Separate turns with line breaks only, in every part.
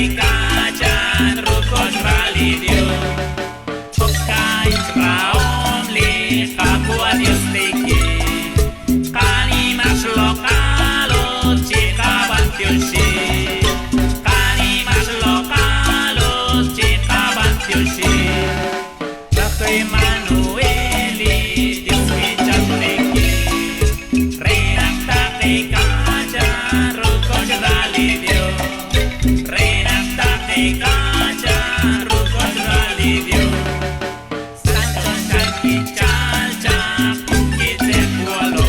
kajan rukun validio Chokai raom li kabuat yustiki Kalimas lokalo cikaban tiusi Kalimas lokalo cikaban tiusi Lakoy manueli diusi jatneki Renak takay kajan rukun validio Renak takay kajan rukun validio Sanchon kaki chalcha kukite kualo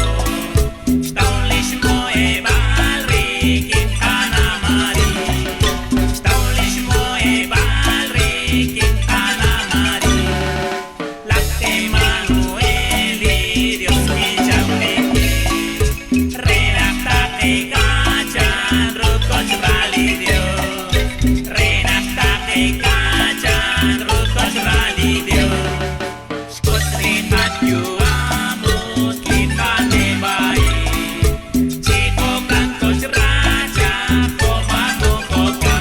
Staulish moe balri kinkana mari Staulish moe balri kinkana mari Lakke manueli Dios kijamneki Renak takay kajan rukun validio Renak takay kajan rukun validio Skotri hadyu amut kitane bai Ciko kantos raja koma kukoka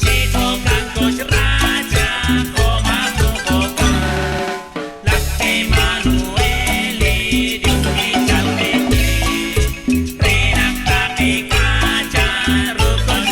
Ciko kantos raja koma kukoka Lakke manueli Dios kijamneki Renak takay kajan rukun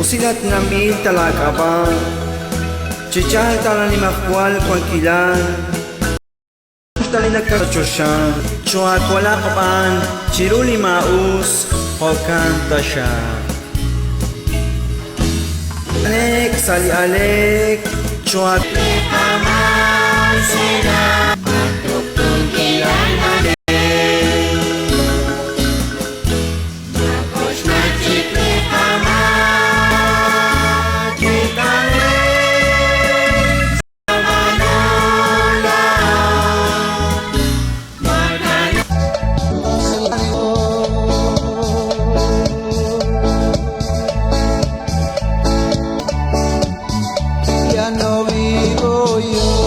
Usilat namin talaga ba? Chichal tala ni makwal kwan kilan. Tali nagkakasyo siya. Chuat wala ka pan. Chiruli maus. Hokanta siya. Alek, sali alek. Chuat. Paman sila. Pagtuktong kilan namin.
No vivo yo.